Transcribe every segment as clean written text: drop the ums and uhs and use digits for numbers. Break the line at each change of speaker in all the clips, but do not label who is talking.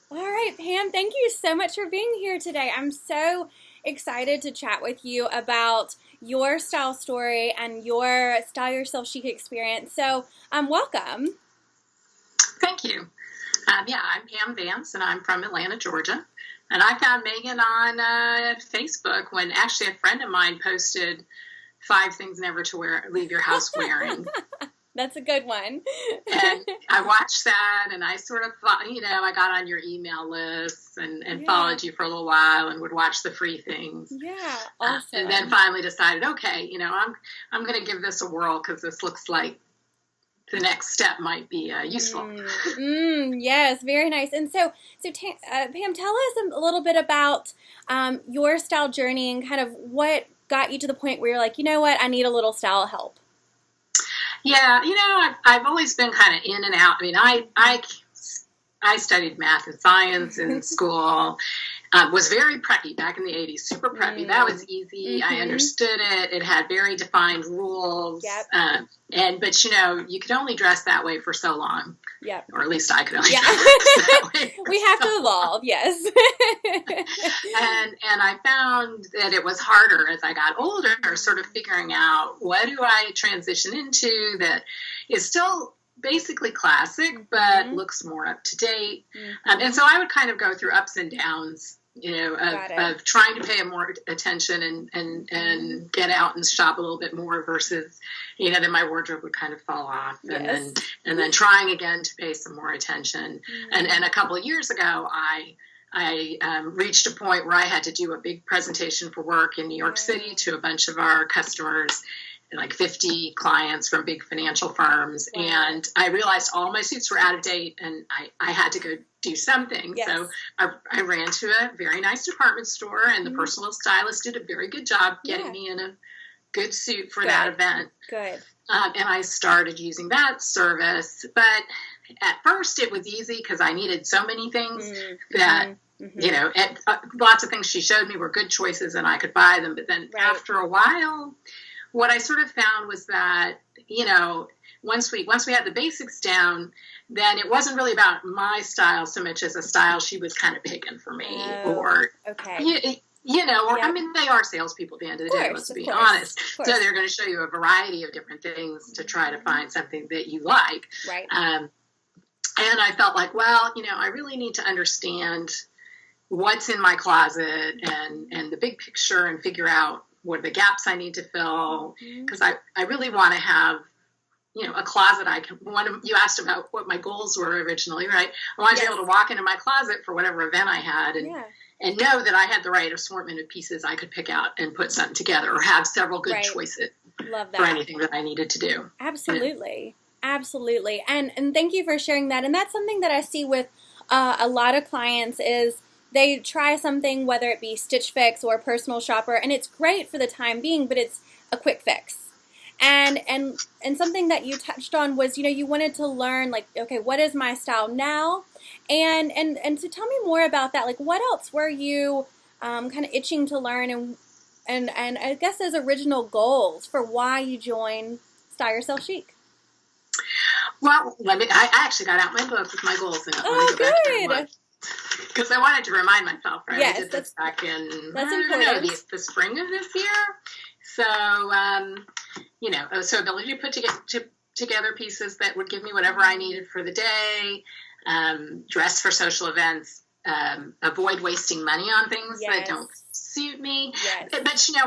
All right, Pam, thank you so much for being here today. I'm so excited to chat with you about your style story and your Style Yourself Chic experience. So, welcome.
Thank you. Yeah, I'm Pam Vance, and I'm from Atlanta, Georgia. And I found Megan on Facebook when actually a friend of mine posted 5 things never to leave your house wearing.
That's a good one.
And I watched that, and I sort of thought, I got on your email list and
Yeah.
followed you for a little while and would watch the free things.
Yeah,
And then
awesome.
finally decided, okay, I'm going to give this a whirl because this looks like the next step might be useful.
Yes, very nice. And Pam, tell us a little bit about your style journey and kind of what got you to the point where you're like, you know what, I need a little style help.
Yeah, I've always been kind of in and out. I mean, I studied math and science in school. Was very preppy back in the 80s, super preppy. That was easy. I understood it. It had very defined rules.
Yep.
But you could only dress that way for so long.
Yep.
Or at least I could only
Yeah.
dress that way.
We have to evolve, yes.
And I found that it was harder as I got older, sort of figuring out what do I transition into that is still basically classic, but looks more up to date. And so I would kind of go through ups and downs, of trying to pay more attention and get out and shop a little bit more versus, then my wardrobe would kind of fall off.
Yes.
And then trying again to pay some more attention. And a couple of years ago, I reached a point where I had to do a big presentation for work in New York City to a bunch of our customers, like 50 clients from big financial firms.
Wow.
And I realized all my suits were out of date and I had to go do something.
Yes.
So I ran to a very nice department store, and the personal stylist did a very good job getting me in a good suit for that event.
Good.
And I started using that service. But at first it was easy because I needed so many things that, lots of things she showed me were good choices and I could buy them. But then after a while, what I sort of found was that, once we had the basics down, then it wasn't really about my style so much as a style she was kind of picking for me. I mean, they are salespeople at the end of the day, let's be honest. So they're going to show you a variety of different things to try to find something that you like.
Right.
And I felt like, well, I really need to understand what's in my closet and the big picture and figure out what are the gaps I need to fill, because I really want to have, a closet you asked about what my goals were originally, right? I wanted to be able to walk into my closet for whatever event I had and know that I had the right assortment of pieces I could pick out and put something together or have several good choices for anything that I needed to do.
Absolutely. Absolutely. And thank you for sharing that. And that's something that I see with a lot of clients is they try something, whether it be Stitch Fix or Personal Shopper, and it's great for the time being, but it's a quick fix. And something that you touched on was, you wanted to learn, like, okay, what is my style now? And so tell me more about that. Like, what else were you kind of itching to learn and I guess those original goals for why you joined Style Yourself Chic?
Well, I actually got out my book with my goals in it.
Oh, good.
Because I wanted to remind myself, right?
Yes,
I did this back in,
the
spring of this year. So, so ability to put together pieces that would give me whatever I needed for the day, dress for social events, avoid wasting money on things that don't suit me.
Yes.
But,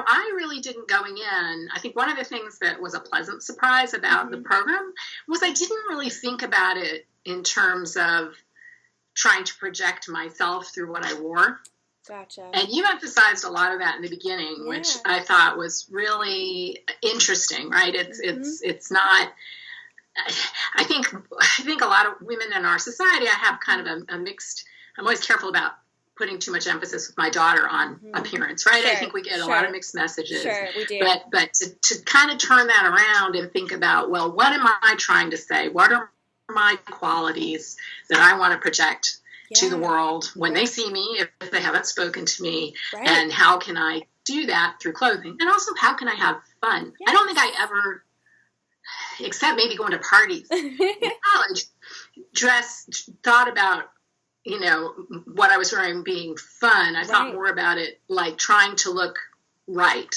I really didn't going in. I think one of the things that was a pleasant surprise about the program was I didn't really think about it in terms of trying to project myself through what I wore.
Gotcha.
And you emphasized a lot of that in the beginning, which I thought was really interesting, right? It's not, I think a lot of women in our society, I have kind of a mixed, I'm always careful about putting too much emphasis with my daughter on appearance, right?
Sure.
I think we get a lot of mixed messages.
Sure, we do.
But to kind of turn that around and think about, well, what am I trying to say? What are my qualities that I want to project to the world when they see me, if they haven't spoken to me, and how can I do that through clothing? And also, how can I have fun? I don't think I ever, except maybe going to parties in college, thought about, what I was wearing being fun. I thought more about it like trying to look right.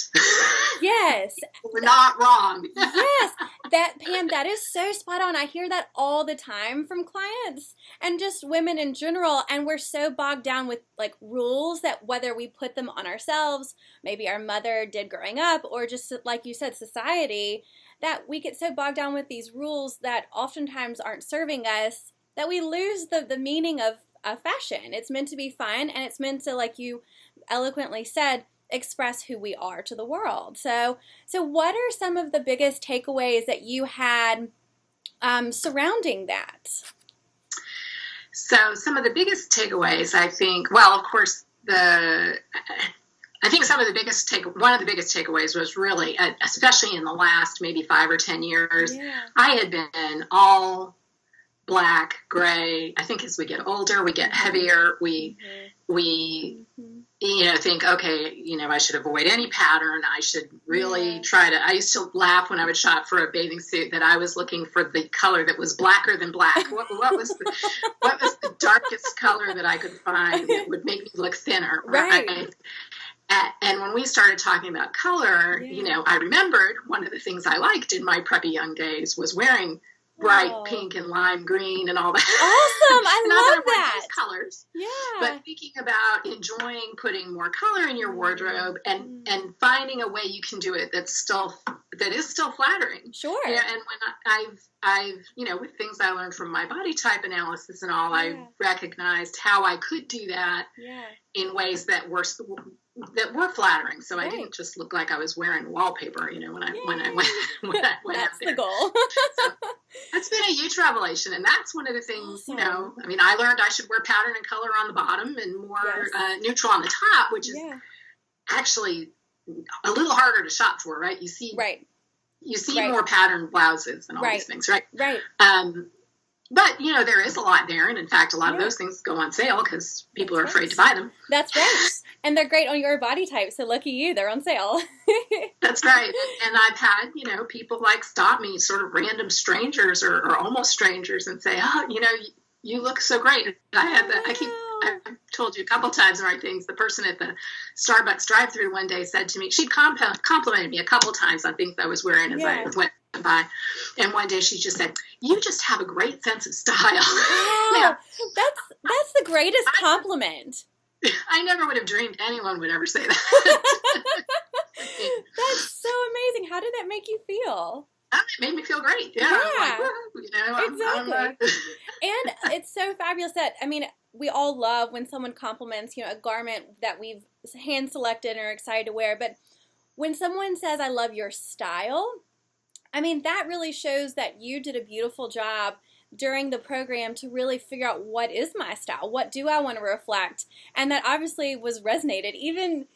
Yes.
We're not wrong.
Yes. Pam, that is so spot on. I hear that all the time from clients and just women in general. And we're so bogged down with like rules that whether we put them on ourselves, maybe our mother did growing up, or just like you said, society, that we get so bogged down with these rules that oftentimes aren't serving us that we lose the meaning of fashion. It's meant to be fun, and it's meant to, like you eloquently said, express who we are to the world. So what are some of the biggest takeaways that you had surrounding that?
So some of the biggest takeaways, I think, well, of course, I think one of the biggest takeaways was really, especially in the last maybe 5 or 10 years, I had been all black, gray. I think as we get older, we get heavier. We think, okay, I should avoid any pattern. I should really try to, I used to laugh when I would shop for a bathing suit that I was looking for the color that was blacker than black. What was the darkest color that I could find that would make me look thinner? Right? And when we started talking about color, I remembered one of the things I liked in my preppy young days was wearing bright pink and lime green and all that.
Awesome. I love that.
Those colors.
Yeah.
But thinking about enjoying putting more color in your wardrobe and finding a way you can do it that is still flattering.
Sure.
And when I've with things I learned from my body type analysis and all, I recognized how I could do that in ways that were flattering. So I didn't just look like I was wearing wallpaper, when I went
That's
there.
The goal.
So that's been a huge revelation, and that's one of the things. I learned I should wear pattern and color on the bottom and more neutral on the top, which is actually a little harder to shop for, right? You see more pattern blouses and all these things, right?
Right.
But, there is a lot there. And in fact, a lot of those things go on sale because people are afraid to buy them.
That's right. And they're great on your body type. So lucky you, they're on sale.
That's right. And I've had, people like stop me, sort of random strangers or almost strangers, and say, you look so great. I've told you a couple times in my things, the person at the Starbucks drive-thru one day said to me, she'd complimented me a couple times on things I was wearing as I went by. And one day she just said, you just have a great sense of style.
Wow. That's the greatest compliment.
I never would have dreamed anyone would ever say that.
That's so amazing. How did that make you feel?
It made me feel great. Yeah.
Exactly. And it's so fabulous that, we all love when someone compliments, a garment that we've hand selected and are excited to wear. But when someone says, I love your style, that really shows that you did a beautiful job during the program to really figure out what is my style, what do I want to reflect, and that obviously was resonated. Even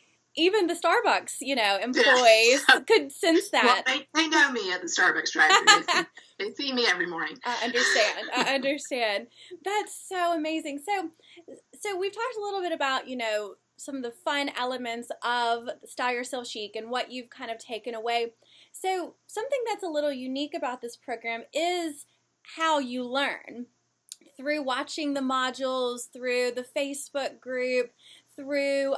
the Starbucks, employees could sense that.
Well, they know me at the Starbucks drive-thru. They see me every morning.
I understand. That's so amazing. So we've talked a little bit about, some of the fun elements of Style Yourself Chic and what you've kind of taken away. So something that's a little unique about this program is how you learn through watching the modules, through the Facebook group, through,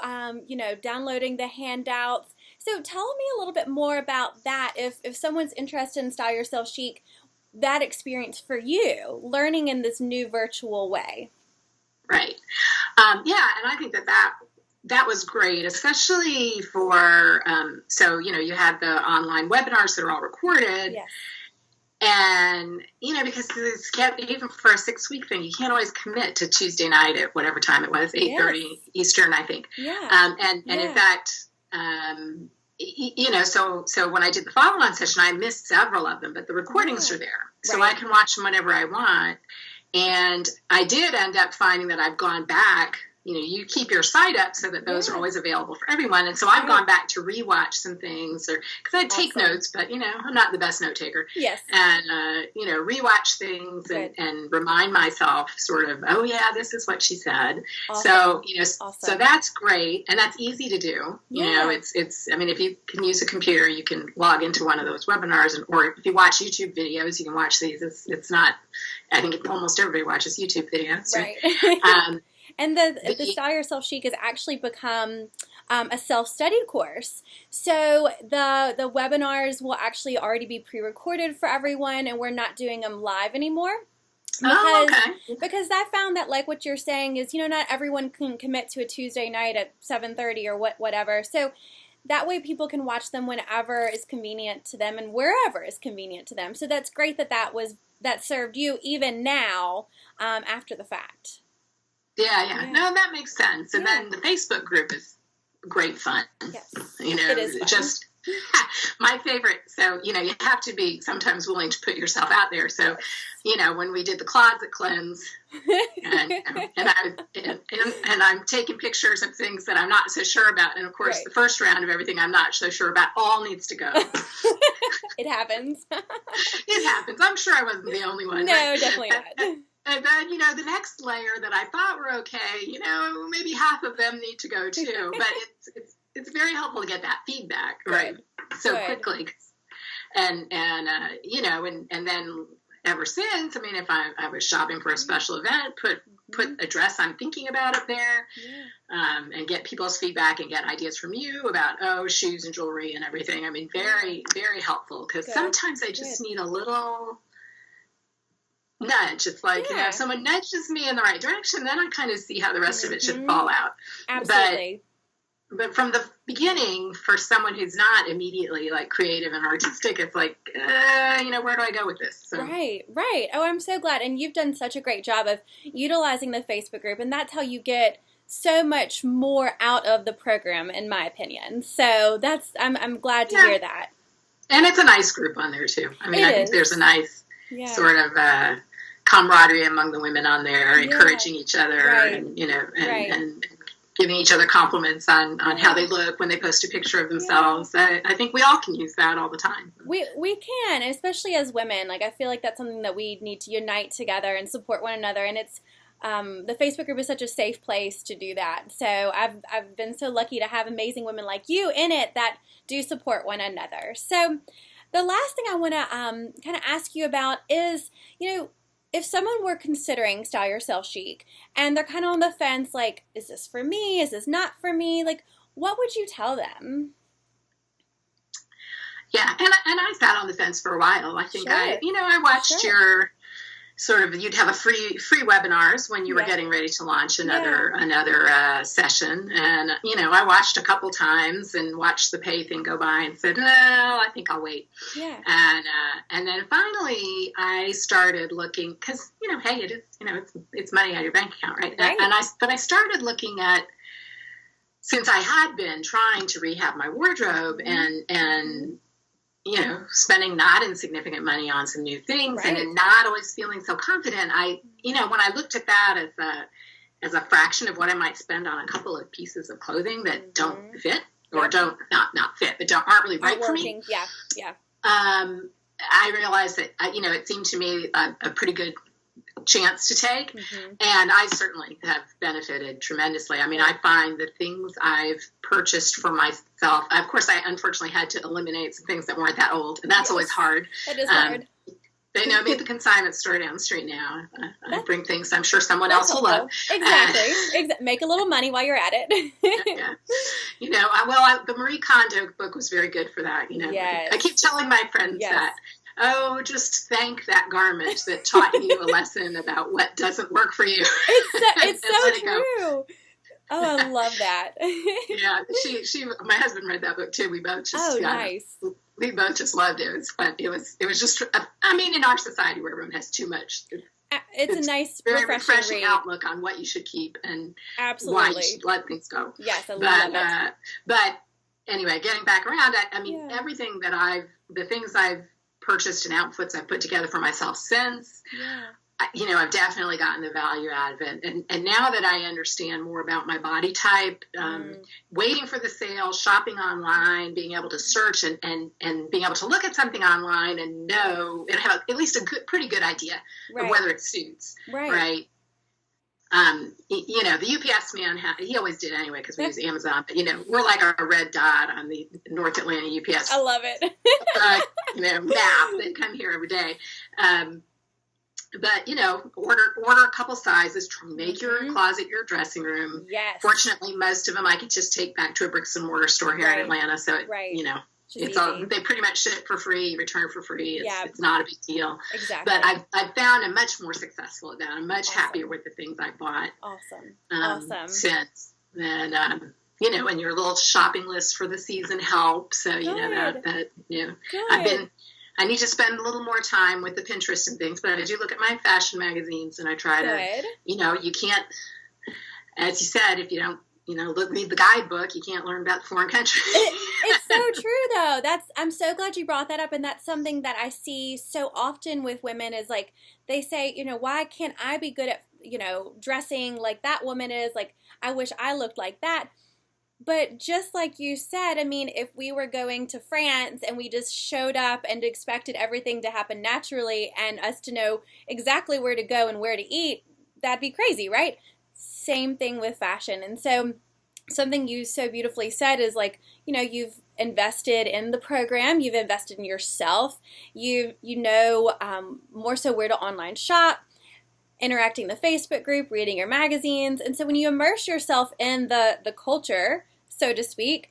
downloading the handouts. So tell me a little bit more about that. If someone's interested in Style Yourself Chic, that experience for you, learning in this new virtual way.
Right. And I think that was great, especially for, you have the online webinars that are all recorded.
Yes.
And, because it's even for a 6-week thing, you can't always commit to Tuesday night at whatever time it was, 8:30 Eastern, I think.
Yeah.
In fact, so when I did the follow-on session, I missed several of them, but the recordings are there. So I can watch them whenever I want. And I did end up finding that I've gone back. You keep your site up so that those are always available for everyone. And so I've gone back to rewatch some things, because I take notes, but I'm not the best note taker.
Yes.
And rewatch things and remind myself sort of, oh yeah, this is what she said. Awesome. So so that's great, and that's easy to do.
Yeah.
It's if you can use a computer, you can log into one of those webinars, or if you watch YouTube videos, you can watch these. It's not. I think almost everybody watches YouTube videos.
Right. And the Style Yourself Chic has actually become a self-study course. So the webinars will actually already be pre-recorded for everyone, and we're not doing them live anymore. Because I found that, like what you're saying is, not everyone can commit to a Tuesday night at 7:30 or whatever. So that way people can watch them whenever is convenient to them and wherever is convenient to them. So that's great that served you even now after the fact.
Yeah. No, that makes sense. And then the Facebook group is great fun.
Yes,
it is fun. Just my favorite. So, you have to be sometimes willing to put yourself out there. So, when we did the closet cleanse and I'm taking pictures of things that I'm not so sure about. And of course, the first round of everything I'm not so sure about all needs to go.
It happens.
It happens. I'm sure I wasn't the only one.
No, definitely not.
And then, the next layer that I thought were okay, maybe half of them need to go too. But it's very helpful to get that feedback, right? So quickly. And then ever since, if I was shopping for a special event, put a dress I'm thinking about up there, and get people's feedback and get ideas from you about, shoes and jewelry and everything. Very, very helpful, because sometimes I just need a little nudge. It's like, if someone nudges me in the right direction, then I kind of see how the rest of it should fall out.
Absolutely.
But from the beginning, for someone who's not immediately like creative and artistic, it's like, where do I go with this? So.
Right. Oh, I'm so glad. And you've done such a great job of utilizing the Facebook group. And that's how you get so much more out of the program, in my opinion. So I'm glad to hear that.
And it's a nice group on there too. I think there's a nice sort of camaraderie among the women on there, encouraging each other, and and giving each other compliments on how they look when they post a picture of themselves. I think we all can use that all the time.
We can, especially as women. Like, I feel like that's something that we need to unite together and support one another. And it's the Facebook group is such a safe place to do that. So I've been so lucky to have amazing women like you in it that do support one another. So the last thing I want to kind of ask you about is, if someone were considering Style Yourself Chic and they're kind of on the fence, like, is this for me? Is this not for me? Like, what would you tell them?
Yeah, and I sat on the fence for a while. I think I watched your sort of, you'd have a free webinars when you were getting ready to launch another session. And, I watched a couple times and watched the pay thing go by and said, well, I think I'll wait.
Yeah.
And then finally I started looking, because, hey, it is, it's money out of your bank account, right? But I started looking at, since I had been trying to rehab my wardrobe and spending not insignificant money on some new things and not always feeling so confident. When I looked at that as a fraction of what I might spend on a couple of pieces of clothing that don't fit or not fit, but aren't really right for me.
Yeah.
I realized that, it seemed to me a pretty good chance to take. And I certainly have benefited tremendously. I find the things I've purchased for myself, of course, I unfortunately had to eliminate some things that weren't that old, and that's always hard.
It is hard.
They know me at the consignment store down the street now. I bring things I'm sure someone else will love.
Exactly. Make a little money while you're at it.
The Marie Kondo book was very good for that.
Yes.
I keep telling my friends that. Oh, just thank that garment that taught you a lesson about what doesn't work for you.
It's so true. Oh, I love that.
Yeah, my husband read that book too. We both just
nice.
We both just loved it. It was fun. It was just. In our society where everyone has too much,
it's a nice,
very
refreshing
outlook on what you should keep and
absolutely
why you should let things go.
Yes, I love it.
But anyway, getting back around, everything the things I've purchased and outfits I've put together for myself since, I've definitely gotten the value out of it. And now that I understand more about my body type, waiting for the sale, shopping online, being able to search and being able to look at something online and know and have at least pretty good idea of whether it suits. Right. The UPS man, he always did anyway because we use Amazon, but we're like a red dot on the North Atlanta UPS.
I love it.
Map. They come here every day. But, order a couple sizes, make your
Mm-hmm.
closet your dressing room.
Yes.
Fortunately, most of them I could just take back to a bricks and mortar store here in Atlanta. So,
Just
it's all, they pretty much ship for free, return for free. It's not a big deal.
Exactly.
But I've found I'm much more successful at that. I'm much happier with the things I bought.
Awesome.
Since. And, and your little shopping list for the season helps. So,
Good.
I need to spend a little more time with the Pinterest and things, but I do look at my fashion magazines and I try to, you can't, as you said, if you don't, read the guidebook, you can't learn about foreign countries.
It's so true though. I'm so glad you brought that up. And that's something that I see so often with women is like, they say, why can't I be good at, dressing like that woman is? Like, I wish I looked like that. But just like you said, I mean, if we were going to France and we just showed up and expected everything to happen naturally and us to know exactly where to go and where to eat, that'd be crazy, right? Same thing with fashion. And so something you so beautifully said is like, you've invested in the program, you've invested in yourself, more so where to online shop, interacting in the Facebook group, reading your magazines. And so when you immerse yourself in the culture, so to speak,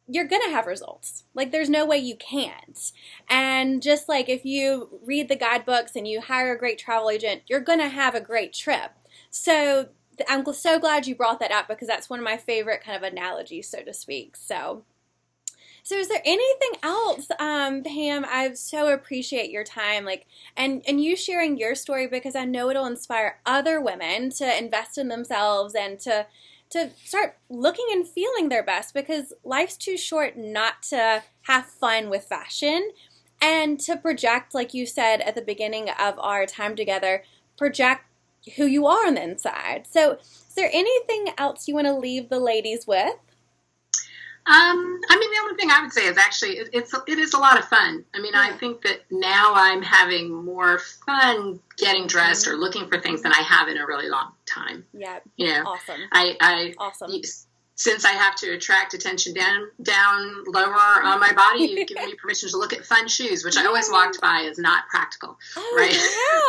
you're going to have results. Like there's no way you can't. And just like if you read the guidebooks and you hire a great travel agent, you're going to have a great trip. So I'm so glad you brought that up because that's one of my favorite kind of analogies, so to speak. So is there anything else, Pam? I so appreciate your time, and you sharing your story because I know it'll inspire other women to invest in themselves and to start looking and feeling their best because life's too short not to have fun with fashion and to project, like you said at the beginning of our time together, project who you are on the inside. So is there anything else you want to leave the ladies with?
The only thing I would say is actually it is a lot of fun. I mean, I think that now I'm having more fun getting dressed or looking for things than I have in a really long time.
Yeah.
Awesome.
Awesome.
Since I have to attract attention down lower on my body, you've given me permission to look at fun shoes, which I always walked by as not practical.
Oh,
right?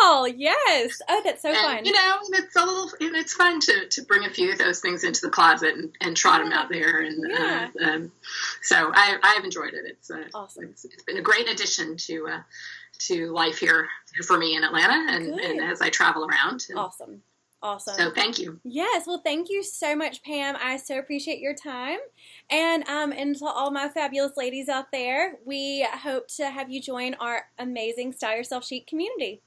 Wow. Yes. Oh, that's so fun.
And it's fun to bring a few of those things into the closet and trot them out there. And so I've enjoyed it. It's
awesome.
It's been a great addition to life here for me in Atlanta and as I travel around.
Awesome.
So thank you.
Yes, well, thank you so much, Pam. I so appreciate your time. And to all my fabulous ladies out there, we hope to have you join our amazing Style Yourself Chic community.